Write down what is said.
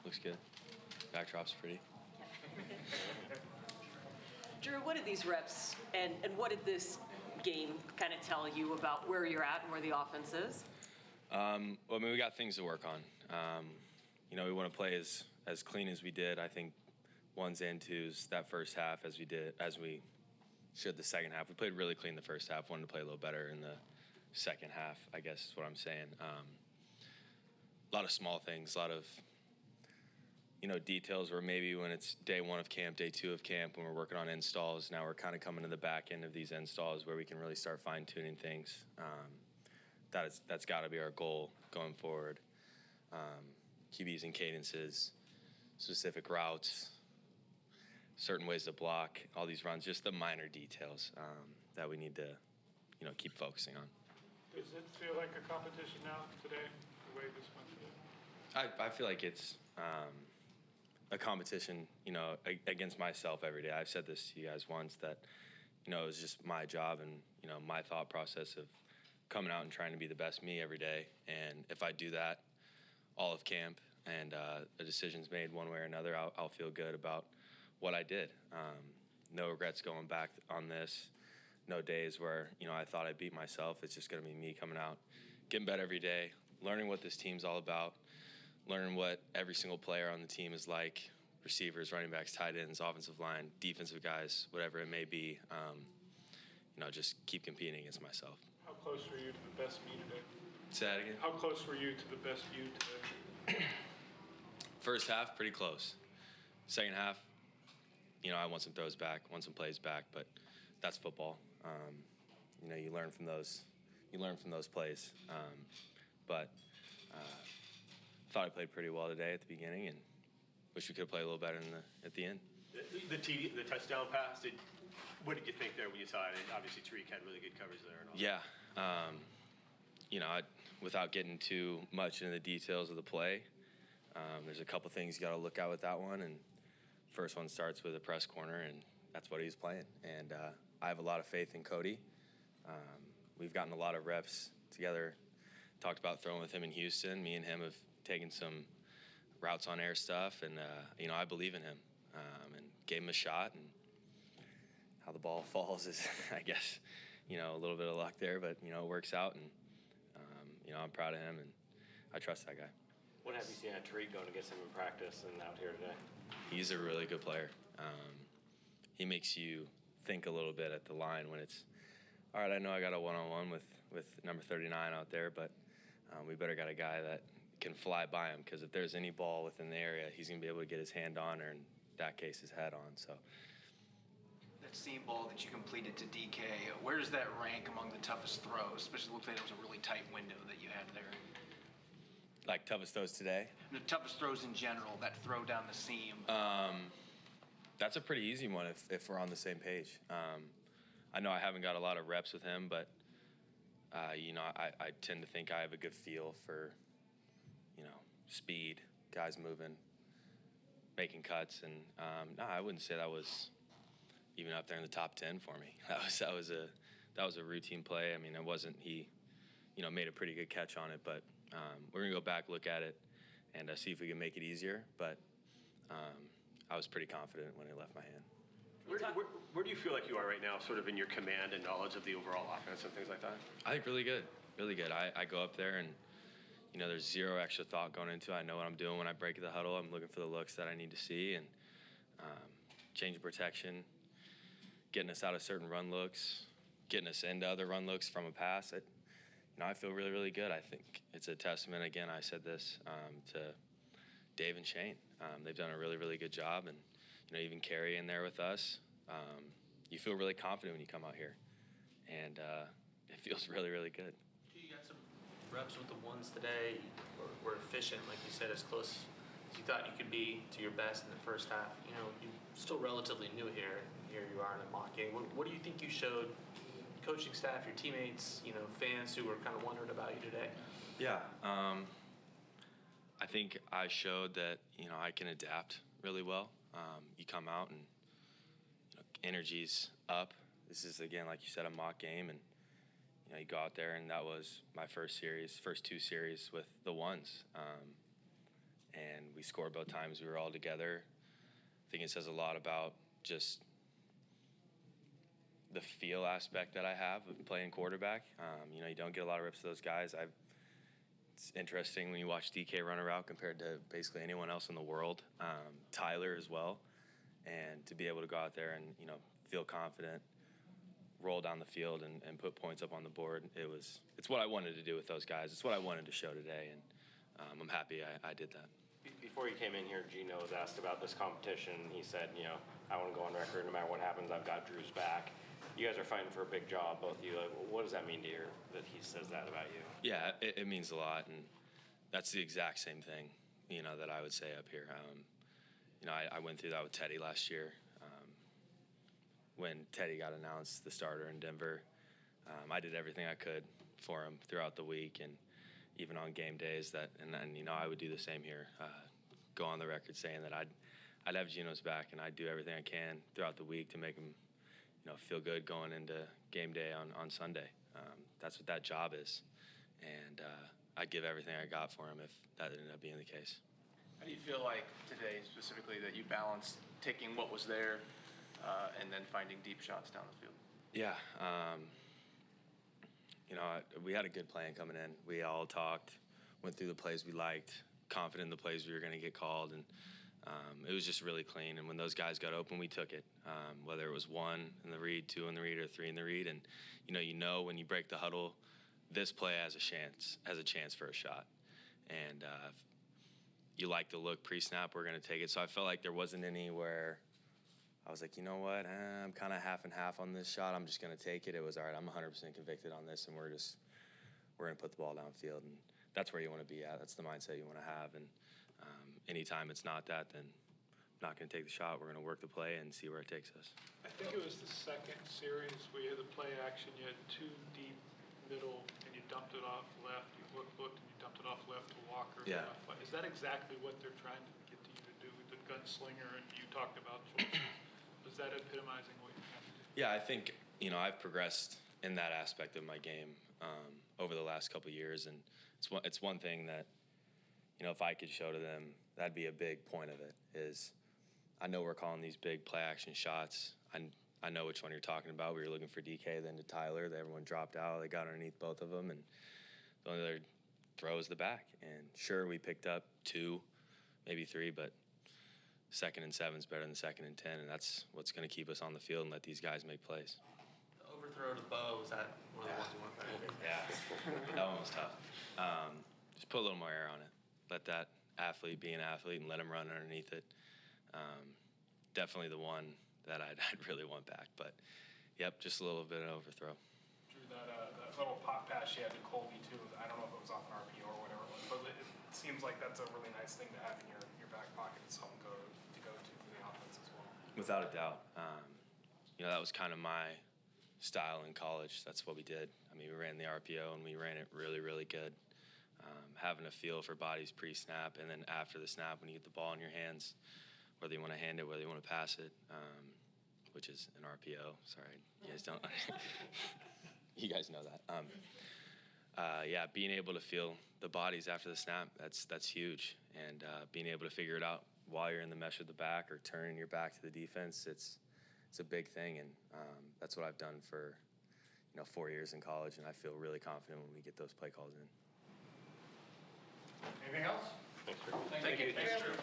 Looks good. Backdrop's pretty. Drew, what did these reps and what did this game kind of tell you about where you're at and where the offense is? Well, I mean, we got things to work on. We want to play as clean as we did. I think ones and twos that first half as we should the second half. We played really clean the first half. Wanted to play a little better in the second half, I guess is what I'm saying. A lot of small things, a lot of details where maybe when it's day one of camp, day two of camp, when we're working on installs, now we're kind of coming to the back end of these installs where we can really start fine-tuning things. That's got to be our goal going forward. QBs and cadences, specific routes, certain ways to block, all these runs, just the minor details that we need to, keep focusing on. Does it feel like a competition now today, the way this went today? I feel like it's a competition, against myself every day. I've said this to you guys once that, it was just my job and, my thought process of coming out and trying to be the best me every day. And if I do that all of camp and the decision's made one way or another, I'll feel good about what I did. No regrets going back on this. No days where, I thought I beat myself. It's just going to be me coming out, getting better every day, learning what this team's all about, learning what every single player on the team is like, receivers, running backs, tight ends, offensive line, defensive guys, whatever it may be. Just keep competing against myself. How close were you to the best me today? Say that again? How close were you to the best you today? First half, pretty close. Second half, I want some throws back, want some plays back, but that's football. You learn from those. You learn from those plays. But I thought I played pretty well today at the beginning, and wish we could have played a little better at the end. The touchdown pass. What did you think there when you saw it? And obviously, Tariq had really good coverage there. And all yeah. Without getting too much into the details of the play, there's a couple things you got to look at with that one. And first one starts with a press corner, and that's what he's playing. And I have a lot of faith in Cody. We've gotten a lot of reps together. Talked about throwing with him in Houston. Me and him have taken some routes on air stuff, and I believe in him and gave him a shot. And how the ball falls is, I guess, a little bit of luck there, but it works out. And I'm proud of him, and I trust that guy. What have you seen at Tariq going against him in practice and out here today? He's a really good player. He makes you think a little bit at the line when it's, all right, I know I got a one-on-one with number 39 out there, but we better got a guy that can fly by him, because if there's any ball within the area, he's going to be able to get his hand on, or in that case, his head on. So that seam ball that you completed to DK, where does that rank among the toughest throws? Especially, it looks like it was a really tight window that you had there. Like toughest throws today? The toughest throws in general, that throw down the seam. That's a pretty easy one if we're on the same page. I know I haven't got a lot of reps with him, but I tend to think I have a good feel for, speed, guys moving, making cuts, and no, I wouldn't say that was even up there in the top 10 for me. That was a routine play. I mean, it wasn't he, made a pretty good catch on it, but we're gonna go back, look at it, and see if we can make it easier. But I was pretty confident when it left my hand. Where do you feel like you are right now, sort of in your command and knowledge of the overall offense and things like that? I think really good, really good. I go up there and, there's zero extra thought going into it. I know what I'm doing when I break the huddle. I'm looking for the looks that I need to see, and change protection, getting us out of certain run looks, getting us into other run looks from a pass. I feel really, really good. I think it's a testament, again, I said this, to Dave and Shane. They've done a really, really good job, and even Carrie in there with us. You feel really confident when you come out here, and it feels really, really good. You got some reps with the ones today, were efficient, like you said, as close as you thought you could be to your best in the first half. You're still relatively new here. Here you are in a mock game. What do you think you showed coaching staff, your teammates, fans who were kind of wondering about you today? Yeah, I think I showed that I can adapt really well. You come out and energy's up. This is, again, like you said, a mock game, and you go out there, and that was my first two series with the ones. and we scored both times we were all together. I think it says a lot about just the feel aspect that I have of playing quarterback. You know, you don't get a lot of reps to those guys. It's interesting when you watch DK run a route compared to basically anyone else in the world. Tyler as well. And to be able to go out there and, you know, feel confident, roll down the field and put points up on the board, it's what I wanted to do with those guys. It's what I wanted to show today, and I'm happy I did that. Before you came in here, Gino was asked about this competition. He said, you know, I want to go on record no matter what happens. I've got Drew's back. You guys are fighting for a big job, both of you. Like, what does that mean to you that he says that about you? Yeah, it means a lot, and that's the exact same thing, you know, that I would say up here. You know, I went through that with Teddy last year. When Teddy got announced the starter in Denver, I did everything I could for him throughout the week and even on game days. And you know, I would do the same here. Go on the record saying that I'd have Gino's back, and I'd do everything I can throughout the week to make him, you know, feel good going into game day on Sunday. That's what that job is, and I'd give everything I got for him if that ended up being the case. How do you feel like today specifically that you balanced taking what was there and then finding deep shots down the field? Yeah, you know, we had a good plan coming in. We all talked, went through the plays we liked, confident in the plays we were going to get called, and it was just really clean. And when those guys got open, we took it, whether it was 1 in the read, 2 in the read, or 3 in the read. And you know when you break the huddle, this play has a chance for a shot. And if you like the look pre-snap, we're going to take it. So I felt like there wasn't anywhere I was like, you know what, I'm kind of half and half on this shot. I'm just going to take it. It was, all right, I'm 100% convicted on this, and we're going to put the ball downfield. And that's where you want to be at. That's the mindset you want to have. And anytime it's not that, then I'm not going to take the shot. We're going to work the play and see where it takes us. I think it was the second series where you had the play action. You had 2 deep middle, and you dumped it off left. You looked, and you dumped it off left to Walker. Yeah. Left. Is that exactly what they're trying to get you to do? The gunslinger, and you talked about. Is that epitomizing what you have to do? Yeah, I think, you know, I've progressed in that aspect of my game over the last couple of years, and it's one thing that, you know, if I could show to them, that'd be a big point of it, is I know we're calling these big play action shots. I know which one you're talking about. We were looking for DK, then to Tyler. Everyone dropped out. They got underneath both of them, and the only other throw is the back. And sure, we picked up 2, maybe 3, but 2nd and 7 is better than 2nd and 10, and that's what's going to keep us on the field and let these guys make plays. The overthrow to Bo, was that one of the ones you went back? Yeah, that one was tough. Just put a little more air on it. Let that athlete be an athlete and let him run underneath it. Definitely the one that I'd really want back. But, yep, just a little bit of overthrow. Drew, that little pop pass she had to Colby, too, I don't know if it was off an RPO or whatever it was, but it seems like that's a really nice thing to have in your back pocket. It's something to go to for the offense as well. Without a doubt. You know, that was kind of my style in college. That's what we did. I mean, we ran the RPO, and we ran it really, really good. Having a feel for bodies pre-snap, and then after the snap, when you get the ball in your hands, whether you want to hand it, whether you want to pass it, which is an RPO. Sorry, you guys don't. You guys know that. Yeah, being able to feel the bodies after the snap, that's huge. And being able to figure it out while you're in the mesh of the back or turning your back to the defense, it's a big thing. And that's what I've done for 4 years in college, and I feel really confident when we get those play calls in. Anything else? Thanks, Drew. Thank you. Thanks, Drew.